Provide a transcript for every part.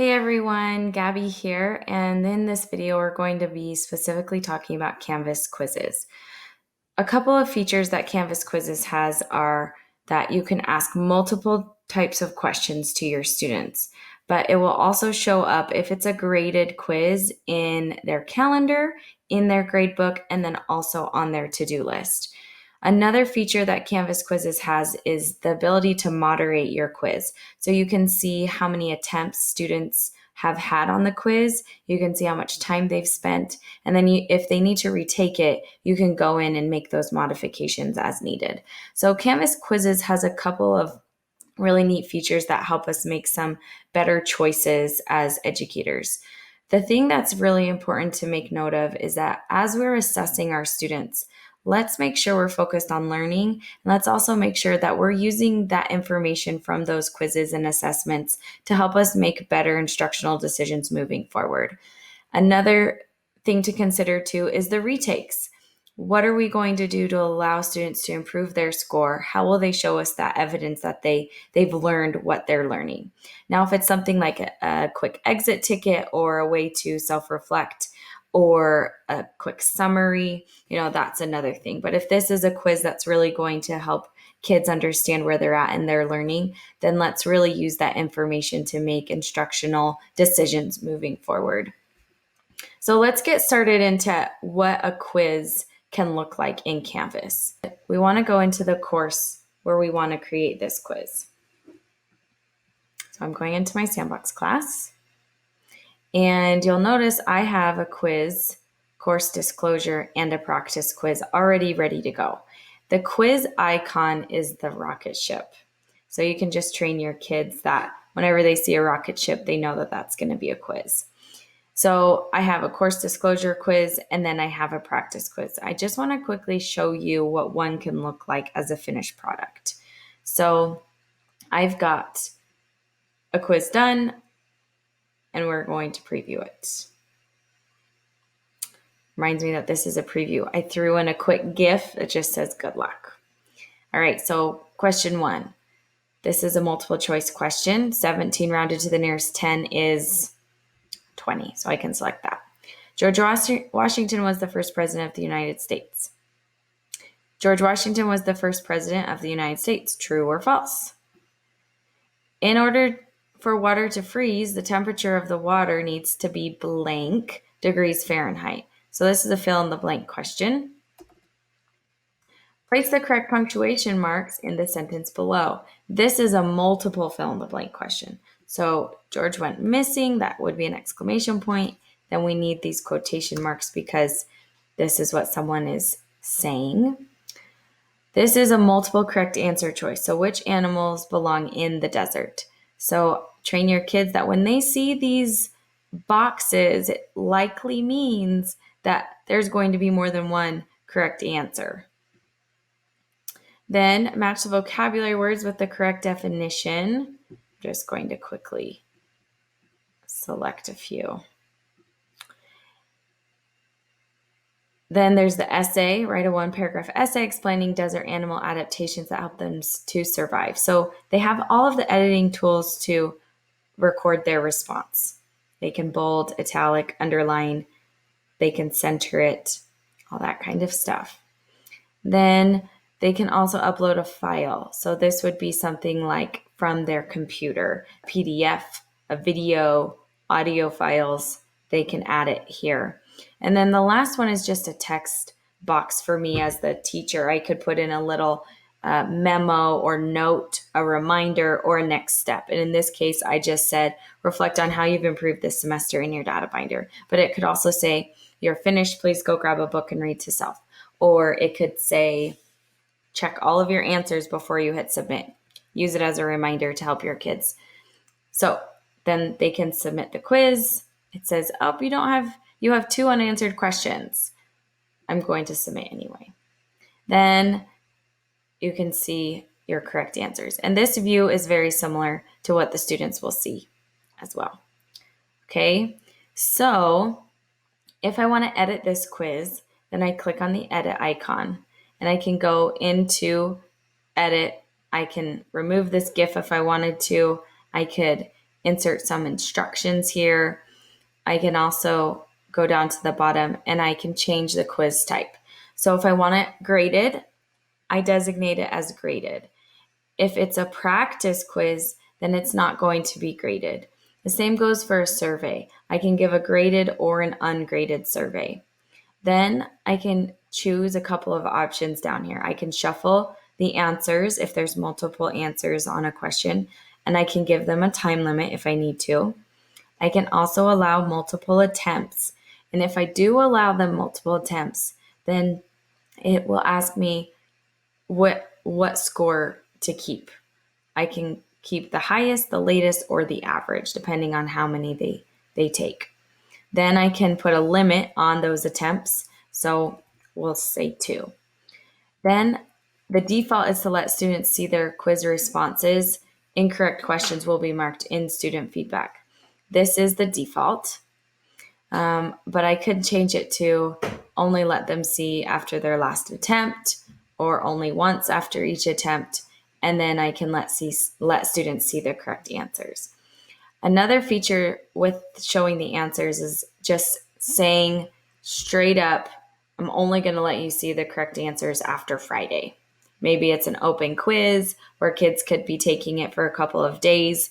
Hey everyone, Gabby here, and in this video we're going to be specifically talking about Canvas quizzes. A couple of features that Canvas quizzes has are that you can ask multiple types of questions to your students, but it will also show up if it's a graded quiz in their calendar, in their gradebook, and then also on their to-do list. Another feature that Canvas Quizzes has is the ability to moderate your quiz. So you can see how many attempts students have had on the quiz. You can see how much time they've spent. And then if they need to retake it, you can go in and make those modifications as needed. So Canvas Quizzes has a couple of really neat features that help us make some better choices as educators. The thing that's really important to make note of is that as we're assessing our students, let's make sure we're focused on learning. And let's also make sure that we're using that information from those quizzes and assessments to help us make better instructional decisions moving forward. Another thing to consider too is the retakes. What are we going to do to allow students to improve their score? How will they show us that evidence that they've learned what they're learning? Now, if it's something like a quick exit ticket or a way to self-reflect or a quick summary, that's another thing. But if this is a quiz that's really going to help kids understand where they're at in their learning, then let's really use that information to make instructional decisions moving forward. So let's get started into what a quiz can look like in Canvas. We want to go into the course where we want to create this quiz. So I'm going into my Sandbox class, and you'll notice I have a quiz, course disclosure, and a practice quiz already ready to go. The quiz icon is the rocket ship. So you can just train your kids that whenever they see a rocket ship, they know that that's going to be a quiz. So I have a course disclosure quiz, and then I have a practice quiz. I just want to quickly show you what one can look like as a finished product. So I've got a quiz done, and we're going to preview it. Reminds me that this is a preview. I threw in a quick GIF that just says good luck. All right, so question 1. This is a multiple choice question. 17 rounded to the nearest 10 is 20, so I can select that. George Washington was the first president of the United States. George Washington was the first president of the United States. True or false? In order for water to freeze, the temperature of the water needs to be blank degrees Fahrenheit. So this is a fill in the blank question. Place the correct punctuation marks in the sentence below. This is a multiple fill in the blank question. So George went missing, that would be an exclamation point. Then we need these quotation marks because this is what someone is saying. This is a multiple correct answer choice. So which animals belong in the desert? So train your kids that when they see these boxes, it likely means that there's going to be more than one correct answer. Then match the vocabulary words with the correct definition. I'm just going to quickly select a few. Then there's the essay, write a 1-paragraph essay explaining desert animal adaptations that help them to survive. So they have all of the editing tools to record their response. They can bold, italic, underline, they can center it, all that kind of stuff. Then they can also upload a file. So this would be something like from their computer, PDF, a video, audio files, they can add it here. And then the last one is just a text box for me as the teacher. I could put in a little memo or note, a reminder, or a next step. And in this case, I just said, reflect on how you've improved this semester in your data binder. But it could also say, you're finished, please go grab a book and read to self. Or it could say, check all of your answers before you hit submit. Use it as a reminder to help your kids. So then they can submit the quiz. It says, oh, you have 2 unanswered questions. I'm going to submit anyway. Then you can see your correct answers. And this view is very similar to what the students will see as well. Okay, so if I want to edit this quiz, then I click on the edit icon and I can go into edit. I can remove this GIF if I wanted to. I could insert some instructions here. I can also go down to the bottom and I can change the quiz type. So if I want it graded, I designate it as graded. If it's a practice quiz, then it's not going to be graded. The same goes for a survey. I can give a graded or an ungraded survey. Then I can choose a couple of options down here. I can shuffle the answers if there's multiple answers on a question, and I can give them a time limit if I need to. I can also allow multiple attempts. And if I do allow them multiple attempts, then it will ask me what score to keep. I can keep the highest, the latest, or the average, depending on how many they take. Then I can put a limit on those attempts. So we'll say 2. Then the default is to let students see their quiz responses. Incorrect questions will be marked in student feedback. This is the default, but I could change it to only let them see after their last attempt or only once after each attempt, and then I can let students see the correct answers. Another feature with showing the answers is just saying straight up, I'm only going to let you see the correct answers after Friday. Maybe it's an open quiz where kids could be taking it for a couple of days,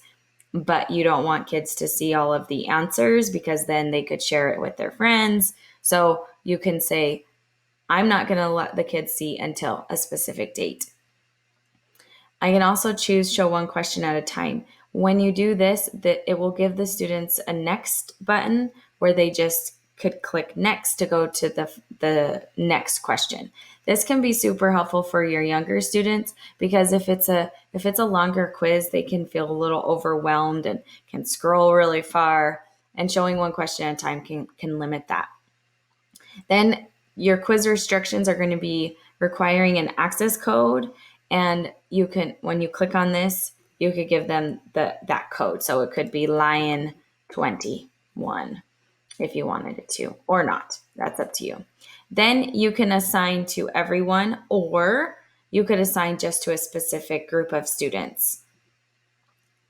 but you don't want kids to see all of the answers because then they could share it with their friends. So you can say, I'm not going to let the kids see until a specific date. I can also choose show one question at a time. When you do this, it will give the students a next button where they just could click next to go to the next question. This can be super helpful for your younger students because if it's a longer quiz, they can feel a little overwhelmed and can scroll really far, and showing one question at a time can limit that. Then your quiz restrictions are going to be requiring an access code, and you can, when you click on this, you could give them that code. So it could be Lion 21 if you wanted it to, or not. That's up to you. Then you can assign to everyone, or you could assign just to a specific group of students.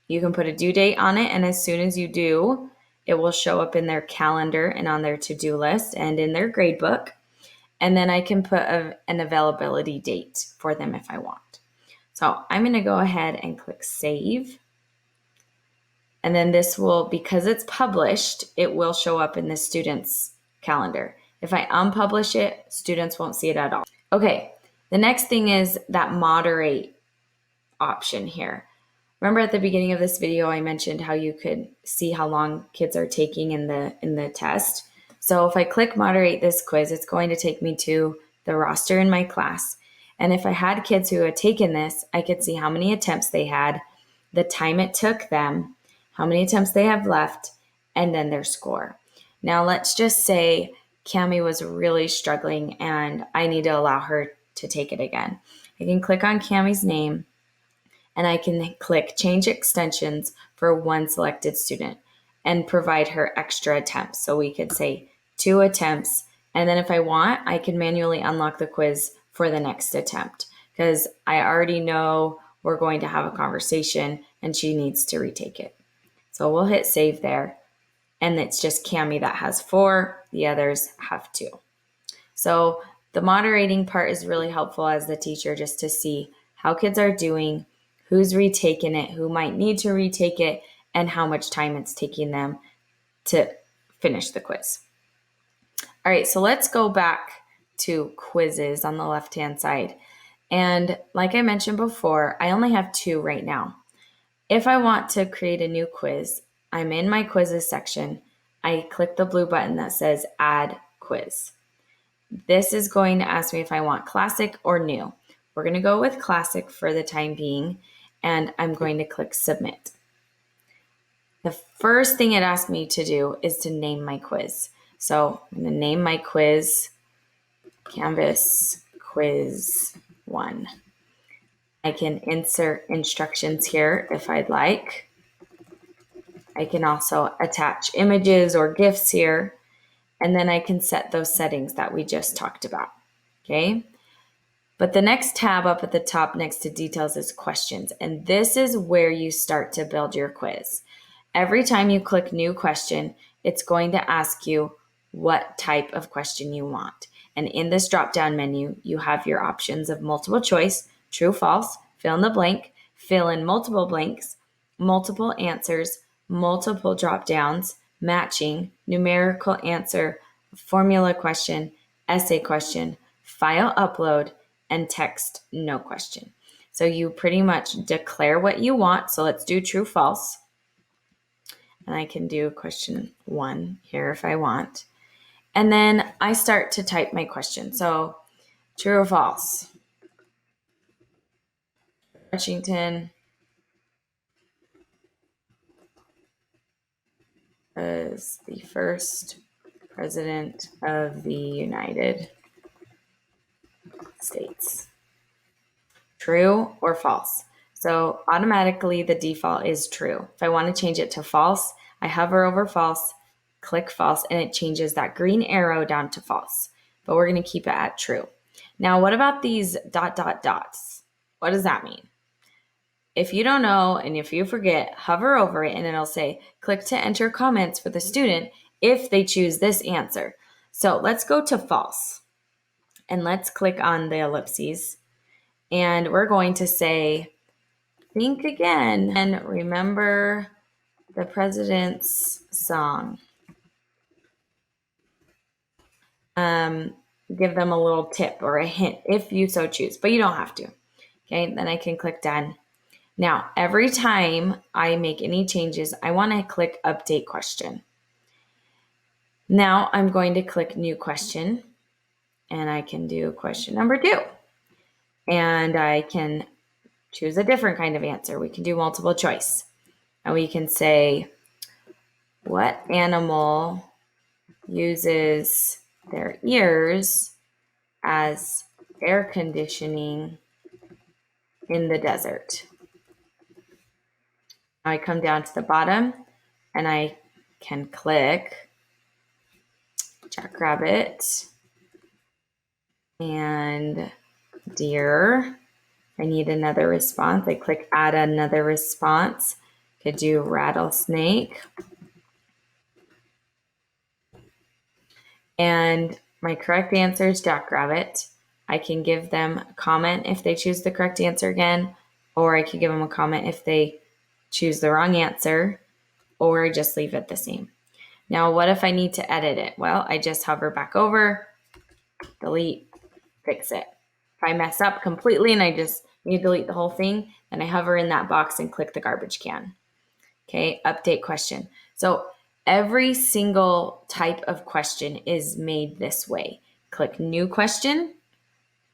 You can put a due date on it, and as soon as you do, it will show up in their calendar and on their to-do list and in their grade book. And then I can put an availability date for them if I want. So I'm going to go ahead and click save. And then this will, because it's published, it will show up in the student's calendar. If I unpublish it, students won't see it at all. Okay, the next thing is that moderate option here. Remember at the beginning of this video, I mentioned how you could see how long kids are taking in the test. So if I click moderate this quiz, it's going to take me to the roster in my class. And if I had kids who had taken this, I could see how many attempts they had, the time it took them, how many attempts they have left, and then their score. Now let's just say Cami was really struggling and I need to allow her to take it again. I can click on Cami's name and I can click change extensions for one selected student and provide her extra attempts. So we could say 2 attempts. And then if I want, I can manually unlock the quiz for the next attempt because I already know we're going to have a conversation and she needs to retake it. So we'll hit save there. And it's just Cami that has 4. The others have 2. So the moderating part is really helpful as the teacher just to see how kids are doing, who's retaken it, who might need to retake it, and how much time it's taking them to finish the quiz. All right, so let's go back to quizzes on the left-hand side. And like I mentioned before, I only have 2 right now. If I want to create a new quiz, I'm in my quizzes section. I click the blue button that says add quiz. This is going to ask me if I want classic or new. We're going to go with classic for the time being, and I'm going to click submit. The first thing it asks me to do is to name my quiz. So I'm going to name my quiz Canvas Quiz 1. I can insert instructions here if I'd like. I can also attach images or GIFs here, and then I can set those settings that we just talked about, okay? But the next tab up at the top next to details is questions, and this is where you start to build your quiz. Every time you click new question, it's going to ask you what type of question you want. And in this drop-down menu, you have your options of multiple choice, true, false, fill in the blank, fill in multiple blanks, multiple answers, multiple drop-downs, matching, numerical answer, formula question, essay question, file upload, and text no question. So you pretty much declare what you want. So let's do true, false. And I can do question 1 here if I want. And then I start to type my question. So true or false? Washington was the first president of the United States. True or false? So automatically the default is true. If I want to change it to false, I hover over false, click false, and it changes that green arrow down to false. But we're going to keep it at true. Now, what about these ... dots? What does that mean? If you don't know and if you forget, hover over it and it'll say, click to enter comments for the student if they choose this answer. So let's go to false and let's click on the ellipses. And we're going to say, think again and remember the president's song. Give them a little tip or a hint if you so choose, but you don't have to. Okay, then I can click done. Now, every time I make any changes, I want to click update question. Now I'm going to click new question and I can do question number 2. And I can choose a different kind of answer. We can do multiple choice. And we can say, what animal uses their ears as air conditioning in the desert? Now I come down to the bottom and I can click jackrabbit and deer. I need another response. I click add another response. Could do rattlesnake. And my correct answer is jackrabbit. I can give them a comment if they choose the correct answer again, or I could give them a comment if they choose the wrong answer, or just leave it the same. Now, what if I need to edit it? Well, I just hover back over, delete, fix it. If I mess up completely and I just need to delete the whole thing, then I hover in that box and click the garbage can. Okay, update question. So every single type of question is made this way. Click new question,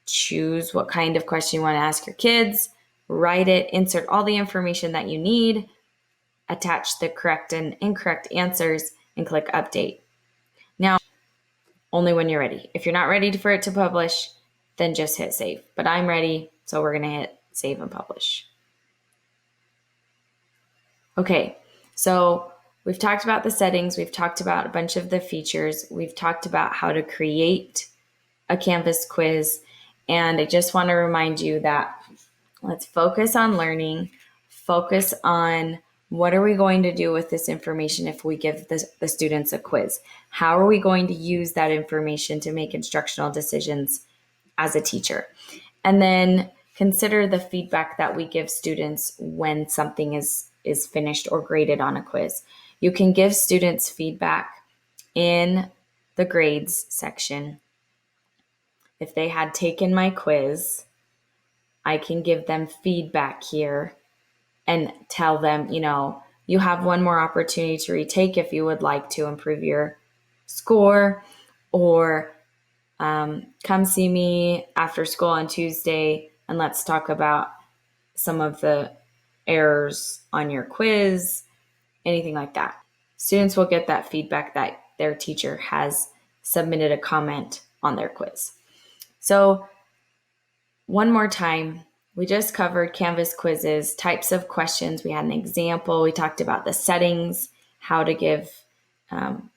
choose what kind of question you want to ask your kids, write it, insert all the information that you need, attach the correct and incorrect answers, and click update. Now, only when you're ready. If you're not ready for it to publish, then just hit save. But I'm ready, so we're going to hit save and publish. Okay, so we've talked about the settings. We've talked about a bunch of the features. We've talked about how to create a Canvas quiz. And I just want to remind you that let's focus on learning, focus on what are we going to do with this information if we give the students a quiz? How are we going to use that information to make instructional decisions as a teacher? And then consider the feedback that we give students when something is finished or graded on a quiz. You can give students feedback in the grades section. If they had taken my quiz, I can give them feedback here and tell them, you have one more opportunity to retake if you would like to improve your score, or come see me after school on Tuesday and let's talk about some of the errors on your quiz, anything like that. Students will get that feedback that their teacher has submitted a comment on their quiz. So one more time, we just covered Canvas quizzes, types of questions. We had an example. We talked about the settings, how to give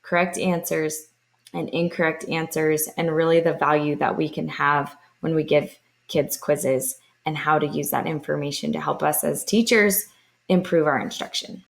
correct answers and incorrect answers, and really the value that we can have when we give kids quizzes and how to use that information to help us as teachers improve our instruction.